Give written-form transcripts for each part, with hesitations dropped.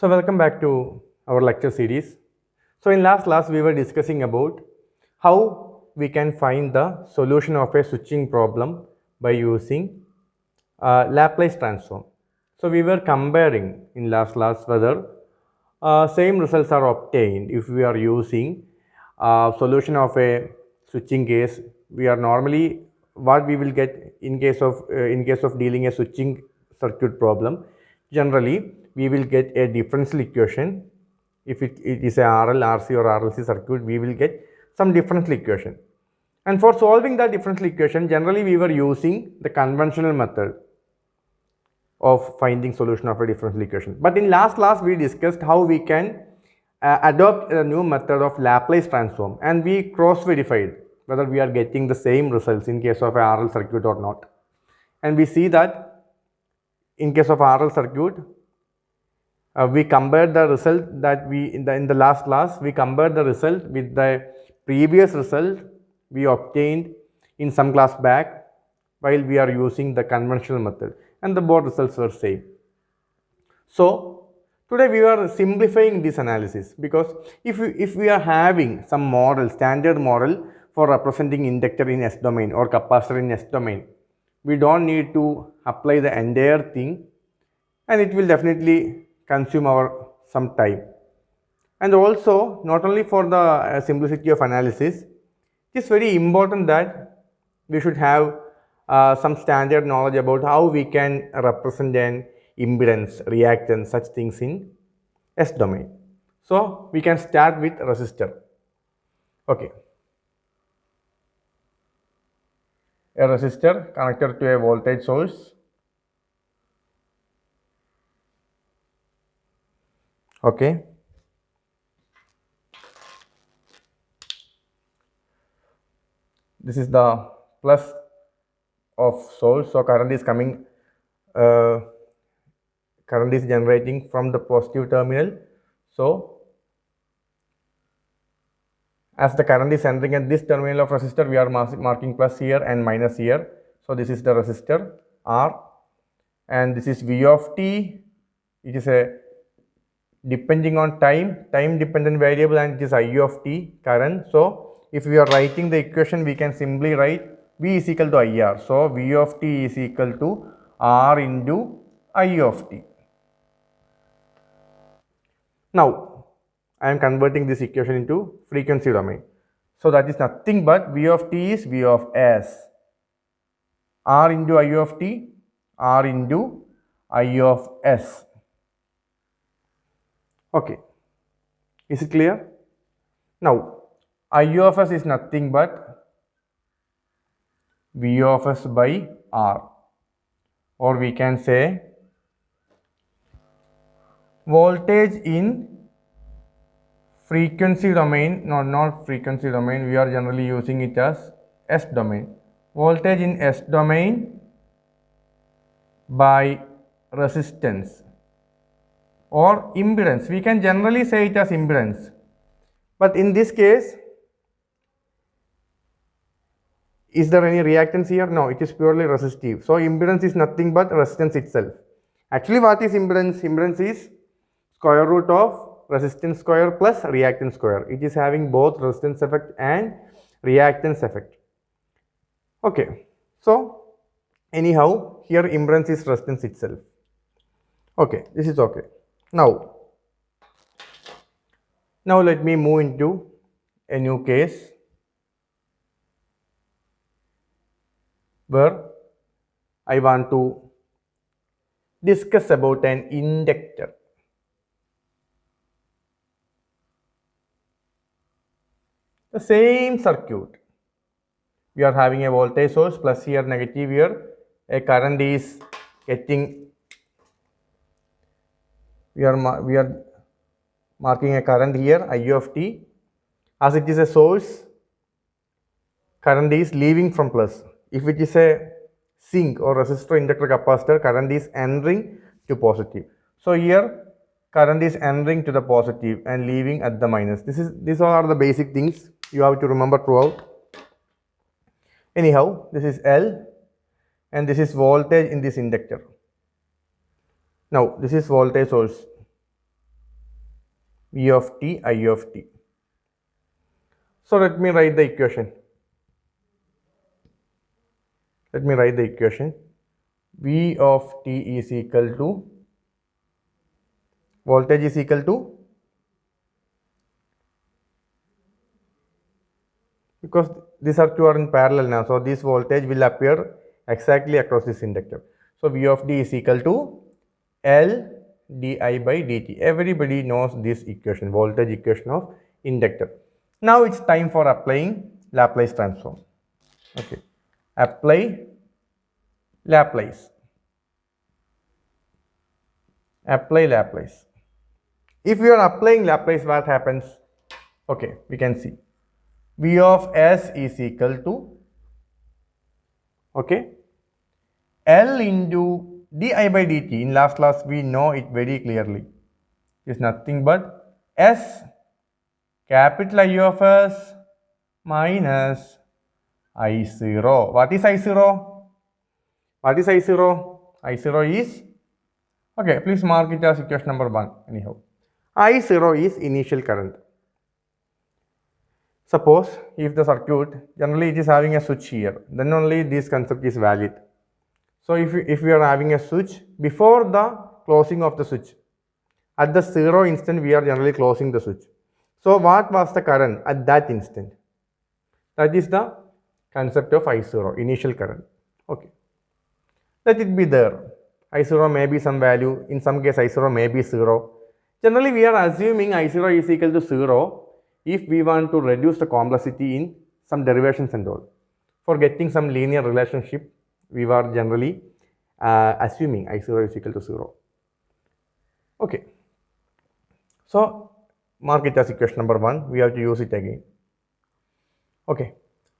So welcome back to our lecture series. So in last class we were discussing about how we can find the solution of a switching problem by using Laplace transform. So we were comparing in last class whether same results are obtained if we are using solution of a switching case. We are normally what we will get in case of dealing a switching circuit problem. Generally, we will get a differential equation. If it is a RL, RC or RLC circuit, we will get some differential equation. And for solving that differential equation, generally we were using the conventional method of finding solution of a differential equation. But in last class we discussed how we can adopt a new method of Laplace transform, and we cross verified whether we are getting the same results in case of a RL circuit or not. And we see that in case of RL circuit, we compared the result that we in the last class we compared the result with the previous result we obtained in some class back while we are using the conventional method, and the both results were same. So today we are simplifying this analysis, because if we are having some model, standard model for representing inductor in S domain or capacitor in S domain, we don't need to apply the entire thing, and it will definitely consume our some time. And also, not only for the simplicity of analysis, it is very important that we should have some standard knowledge about how we can represent an impedance, reactance, such things in S domain. So we can start with resistor. Okay. A resistor connected to a voltage source. Okay. This is the plus of source, so current is coming, current is generating from the positive terminal. So as the current is entering at this terminal of resistor, we are marking plus here and minus here. So this is the resistor R, and this is V of t. It is a depending on time dependent variable, and it is I of t current. So if we are writing the equation, we can simply write V is equal to IR. So V of t is equal to R into I of t. Now I am converting this equation into frequency domain. So that is nothing but V of t is V of S. R into I of t, R into I of S. Okay. Is it clear? Now I of S is nothing but V of S by R, or we can say voltage in frequency domain, not frequency domain, we are generally using it as S domain. Voltage in S domain by resistance or impedance. We can generally say it as impedance, but in this case, is there any reactance here? No, it is purely resistive. So impedance is nothing but resistance itself. Actually, what is impedance? Impedance is square root of resistance square plus reactance square. It is having both resistance effect and reactance effect. Okay, so anyhow, here impedance is resistance itself. Okay, this is okay. Now let me move into a new case where I want to discuss about an inductor. The same circuit. We are having a voltage source, plus here negative here. A current is getting, we are marking a current here, I of t. As it is a source, current is leaving from plus. If it is a sink or resistor, inductor, capacitor, current is entering to positive. So here current is entering to the positive and leaving at the minus. These are the basic things you have to remember throughout. Anyhow, this is L, and this is voltage in this inductor. Now this is voltage source. V of t, I of t. So let me write the equation. Let me write the equation. V of t is equal to, voltage is equal to, because these are two are in parallel now, so this voltage will appear exactly across this inductor. So V of d is equal to L di by dt. Everybody knows this equation, voltage equation of inductor. Now it's time for applying Laplace transform. Okay, apply Laplace. Apply Laplace. If you are applying Laplace, what happens? Okay, we can see V of s is equal to, okay, L into di by dt. In last class we know it very clearly. Is nothing but s capital I of s minus I0. What is I0? What is I0? I0 is, okay, please mark it as equation number 1 anyhow. I0 is initial current. Suppose if the circuit, generally it is having a switch here, then only this concept is valid. So if we are having a switch, before the closing of the switch, at the 0 instant we are generally closing the switch. So what was the current at that instant? That is the concept of I0, initial current. Okay, let it be there. I0 may be some value, in some case I0 may be 0. Generally we are assuming I0 is equal to 0 if we want to reduce the complexity in some derivations and all. For getting some linear relationship, we were generally assuming I0 is equal to 0. Okay, so mark it as equation number 1. We have to use it again. Okay,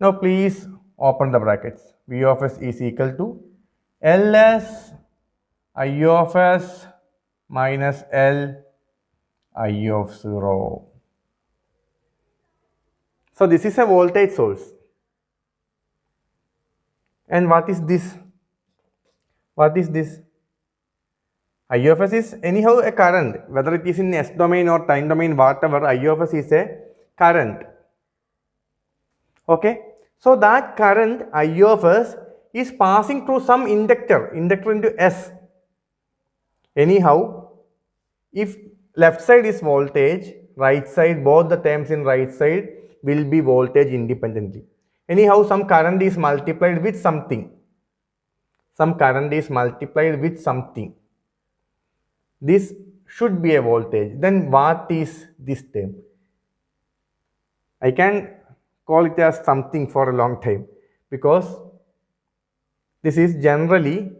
now please open the brackets. V of s is equal to Ls I of s minus L I of 0. So this is a voltage source. And what is this? What is this? I of s is anyhow a current, whether it is in S domain or time domain, whatever, I of s is a current. Okay, so that current I of s is passing through some inductor into S. Anyhow, if left side is voltage, right side, both the terms in right side will be voltage independently. Anyhow, some current is multiplied with something. Some current is multiplied with something. This should be a voltage. Then what is this term? I can call it as something for a long time, because this is generally,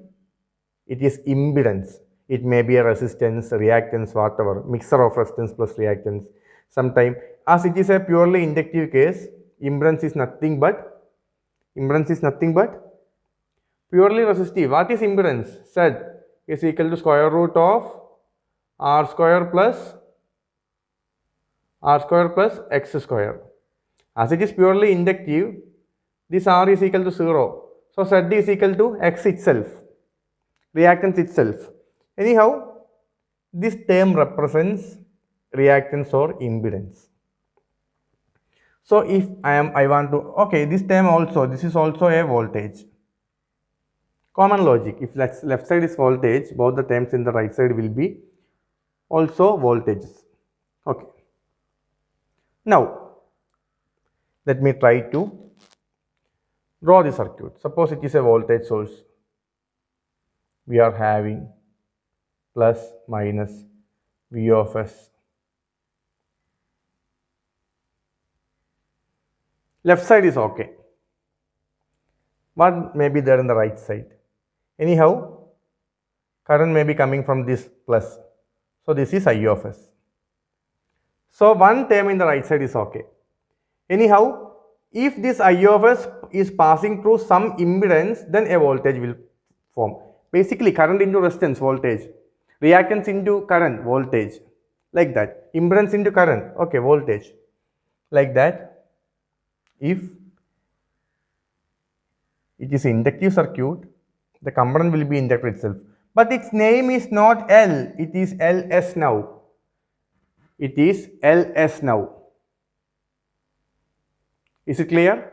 it is impedance. It may be a resistance, reactance, whatever, mixture of resistance plus reactance. Sometime, as it is a purely inductive case, impedance is nothing but purely resistive. What is impedance? Z is equal to square root of R square plus X square. As it is purely inductive, this R is equal to 0. So Z is equal to X itself, reactance itself. Anyhow, this term represents reactance or impedance. So if I want to, okay, this term also, this is also a voltage. Common logic, if left side is voltage, both the terms in the right side will be also voltages. Okay. Now, let me try to draw the circuit. Suppose it is a voltage source. We are having plus minus V of s. Left side is okay. What may be there in the right side? Anyhow, current may be coming from this plus. So this is I of s. So one term in the right side is okay. Anyhow, if this I of s is passing through some impedance, then a voltage will form. Basically, current into resistance, voltage. Reactance into current, voltage. Like that. Impedance into current, okay, voltage. Like that. If it is an inductive circuit, the component will be inductor itself. But its name is not L, it is Ls now. it is Ls now. Is it clear?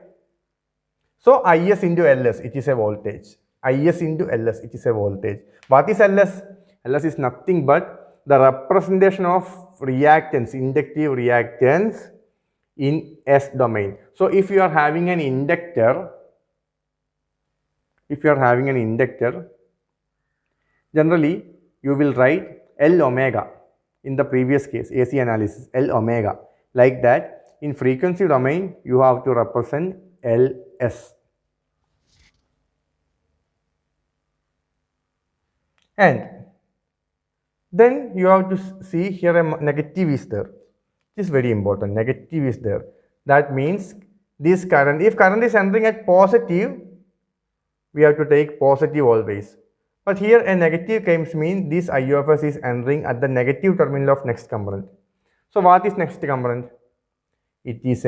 So Is into Ls, it is a voltage. Is into Ls, it is a voltage. What is Ls? Ls is nothing but the representation of reactance, inductive reactance in S domain. So if you are having an inductor, generally you will write L omega in the previous case, AC analysis, L omega. Like that, in frequency domain, you have to represent Ls. And then you have to see here a negative is there. It is very important. Negative is there. That means this current, if current is entering at positive, we have to take positive always. But here a negative comes mean this I of s is entering at the negative terminal of next component. So what is next component? This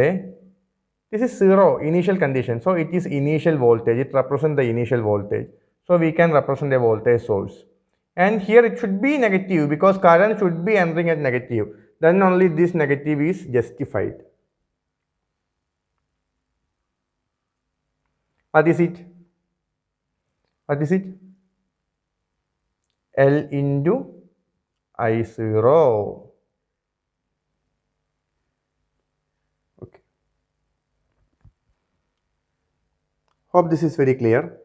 is 0 initial condition. So it is initial voltage. It represents the initial voltage. So we can represent a voltage source. And here it should be negative because current should be entering at negative. Then only this negative is justified. What is it? L into I0. Okay. Hope this is very clear.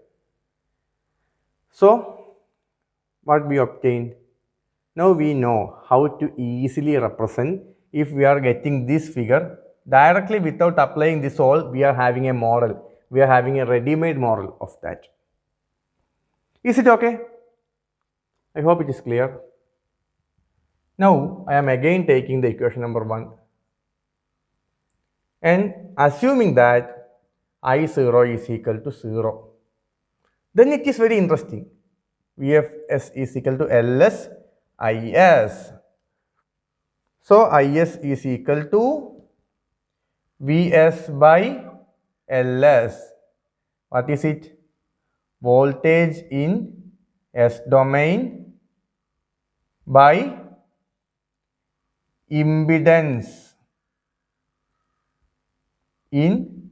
So, what we obtained? Now we know how to easily represent if we are getting this figure directly without applying this all. We are having a model. We are having a ready-made model of that. Is it okay? I hope it is clear. Now I am again taking the equation number 1 and assuming that I0 is equal to 0. Then it is very interesting. Vfs is equal to Ls Is. So Is is equal to Vs by Ls. What is it? Voltage in S domain by impedance in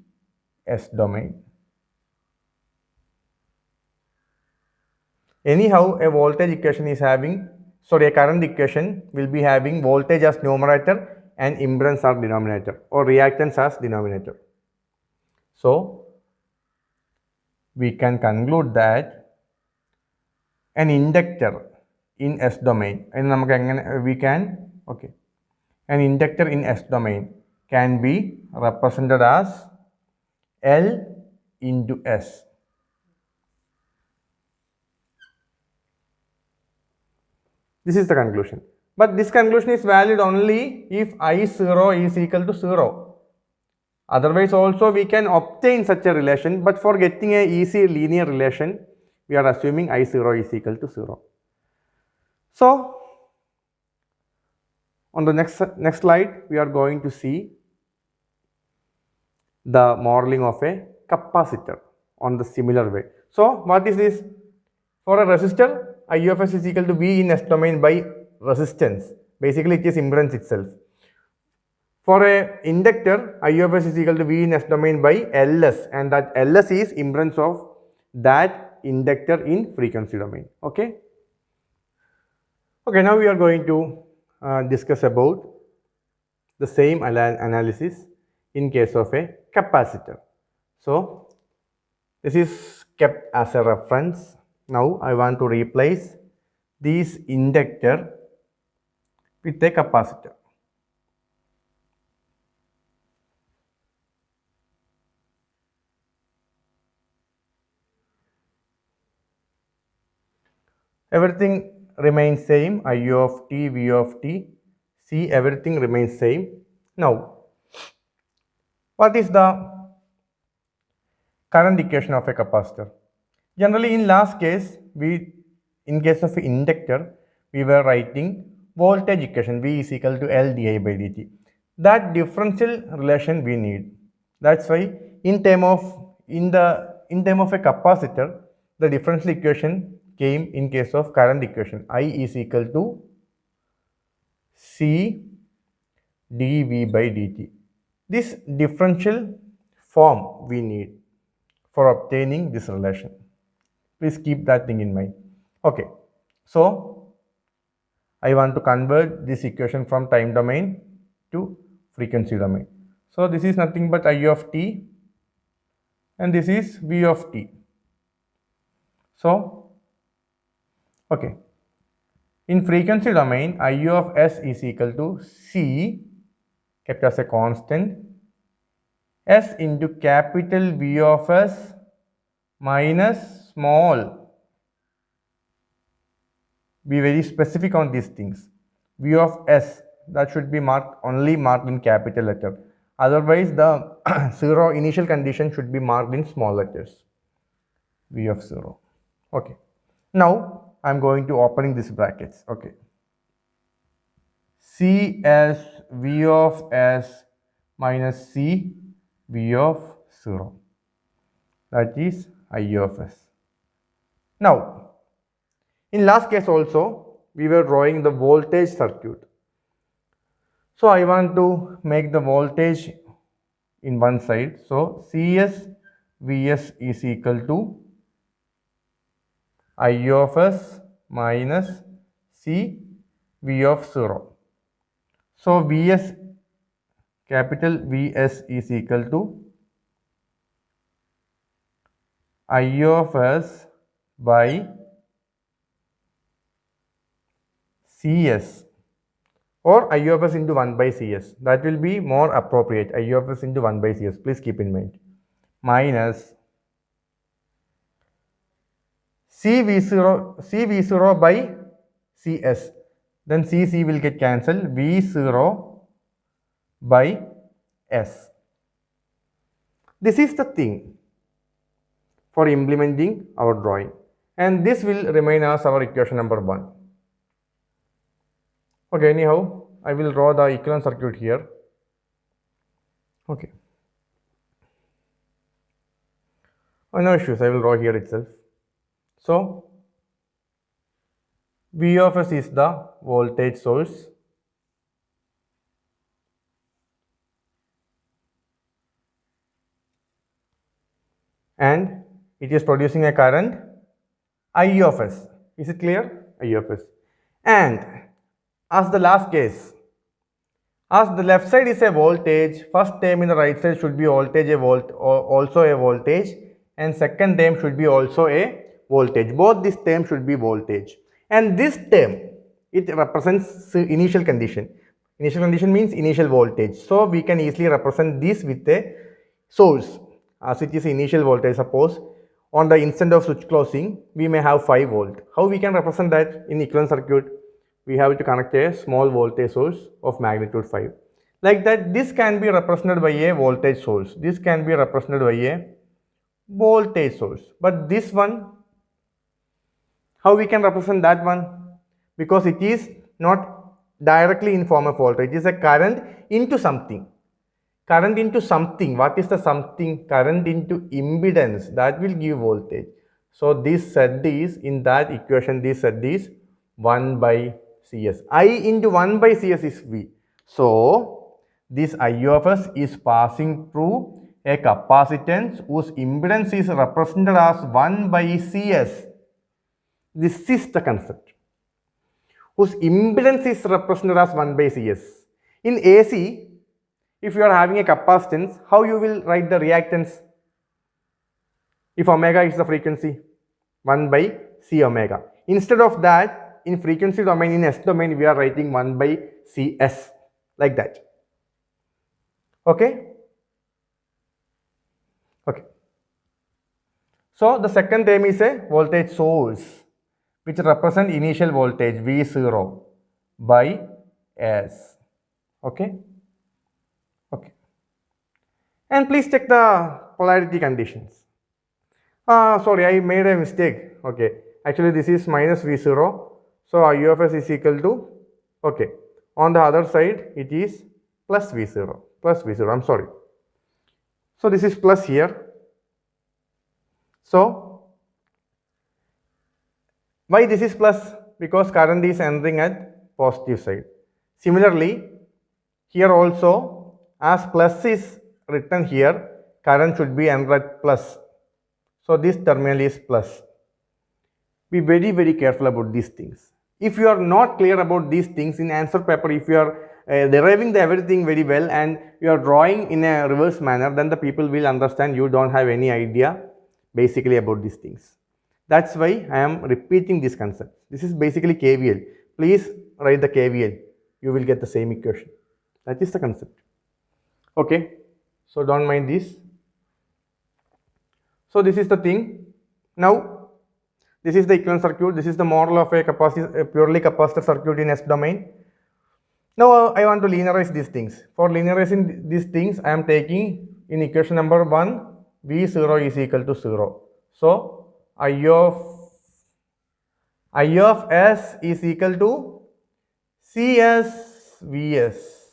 S domain. Anyhow, a voltage equation is having, a current equation will be having voltage as numerator and impedance as denominator or reactance as denominator. So, we can conclude that an inductor in S domain, and an inductor in S domain can be represented as L into S. This is the conclusion. But this conclusion is valid only if I0 is equal to 0. Otherwise also we can obtain such a relation, but for getting a easy linear relation, we are assuming I0 is equal to 0. So, on the next slide, we are going to see the modeling of a capacitor on the similar way. So, what is this? For a resistor, I of s is equal to V in S domain by resistance. Basically, it is impedance itself. For a inductor, I of s is equal to V in S domain by Ls, and that Ls is impedance of that inductor in frequency domain. Okay. Okay, now we are going to discuss about the same analysis in case of a capacitor. So, this is kept as a reference. Now, I want to replace this inductor with a capacitor. Everything remains same, I of t, V of t, C, everything remains same. Now, what is the current equation of a capacitor? Generally, in last case, in case of inductor, we were writing voltage equation V is equal to L di by dt. That differential relation we need. That's why in term of a capacitor, the differential equation came in case of current equation. I is equal to C dv by dt. This differential form we need for obtaining this relation. Please keep that thing in mind. Okay, so I want to convert this equation from time domain to frequency domain. So this is nothing but I of t and this is v of t. So, okay, in frequency domain, I of s is equal to c kept as a constant s into capital V of s minus small. Be very specific on these things. V of s, that should be only marked in capital letter. Otherwise, the 0 initial condition should be marked in small letters. V of 0. Okay. Now, I am going to opening these brackets. Okay. C as V of s minus C V of 0. That is I of s. Now, in last case also, we were drawing the voltage circuit. So, I want to make the voltage in one side. So, Cs Vs is equal to I of s minus C V of 0. So, Vs, capital Vs is equal to I of s by Cs or I of s into 1 by Cs. That will be more appropriate. I of s into 1 by Cs. Please keep in mind. Minus CV0 by Cs. Then C will get cancelled. V0 by S. This is the thing for implementing our drawing. And this will remain as our equation number 1. Okay, anyhow, I will draw the equivalent circuit here. Okay. Oh, no issues, I will draw here itself. So, V of s is the voltage source. And it is producing a current I of s. Is it clear? I of s. And as the last case, as the left side is a voltage, first term in the right side should be voltage also a voltage, and second term should be also a voltage. Both these terms should be voltage. And this term, it represents initial condition. Initial condition means initial voltage. So we can easily represent this with a source. As it is initial voltage, suppose on the instant of switch closing, we may have 5 volt. How we can represent that in equivalent circuit? We have to connect a small voltage source of magnitude 5. Like that, this can be represented by a voltage source. This can be represented by a voltage source. But this one, how we can represent that one? Because it is not directly in form of voltage. It is a current into something. Current into something. What is the something? Current into impedance. That will give voltage. So this Z is, in that equation, this Z is 1 by Cs. I into 1 by Cs is V. So this I of s is passing through a capacitance whose impedance is represented as 1 by Cs. This is the concept. Whose impedance is represented as 1 by Cs. In AC, if you are having a capacitance, how you will write the reactance? If omega is the frequency, 1 by C omega. Instead of that, in frequency domain, in S domain, we are writing 1 by Cs, like that. Okay? Okay. So, the second term is a voltage source, which represents initial voltage V0 by S. Okay? Okay. And please check the polarity conditions. Sorry, I made a mistake. Okay. Actually, this is minus V0. So, I of s is equal to, okay. On the other side, it is plus V0. Plus V0. I'm sorry. So, this is plus here. So, why this is plus? Because current is entering at positive side. Similarly, Here also, as plus is written here, current should be under plus. So this terminal is plus. Be very, very careful about these things. If you are not clear about these things in answer paper, if you are deriving the everything very well and you are drawing in a reverse manner, then the people will understand you don't have any idea basically about these things. That's why I am repeating this concept. This is basically KVL. Please write the KVL. You will get the same equation. That is the concept. Okay. So don't mind this. So this is the thing. Now, this is the equivalent circuit. This is the model of a purely capacitor circuit in S domain. Now I want to linearize these things. For linearizing these things, I am taking in equation number 1, V0 is equal to 0. So I of S is equal to CS Vs.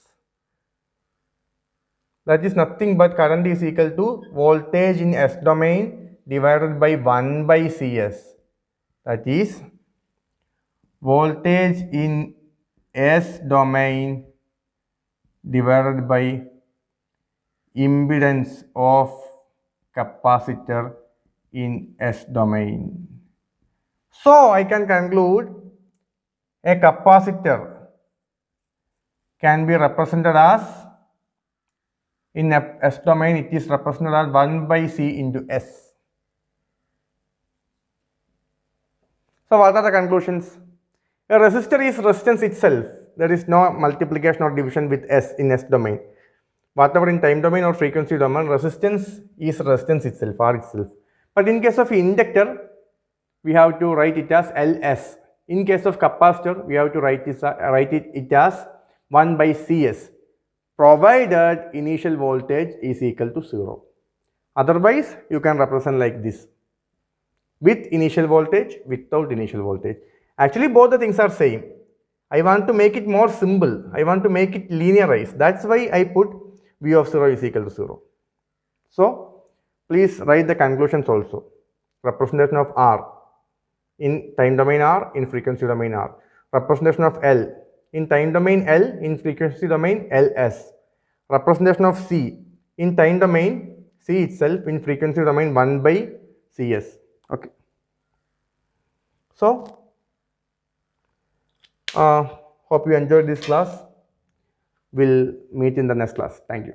That is nothing but current is equal to voltage in S domain divided by 1 by Cs. That is voltage in S domain divided by impedance of capacitor in S domain. So I can conclude a capacitor can be represented as, in S domain it is represented as 1 by C into S. So what are the conclusions? A resistor is resistance itself. There is no multiplication or division with S in S domain. Whatever in time domain or frequency domain, resistance is resistance itself, R itself. But in case of inductor, we have to write it as Ls. In case of capacitor, we have to write it as 1 by Cs, provided initial voltage is equal to 0. Otherwise, you can represent like this, with initial voltage, without initial voltage. Actually, both the things are same. I want to make it more simple. I want to make it linearized. That's why I put V of 0 is equal to 0. So, please write the conclusions also. Representation of R in time domain R, in frequency domain R. Representation of L in time domain L, in frequency domain Ls. Representation of C in time domain C itself, in frequency domain 1 by Cs. Okay. So, hope you enjoyed this class. We'll meet in the next class. Thank you.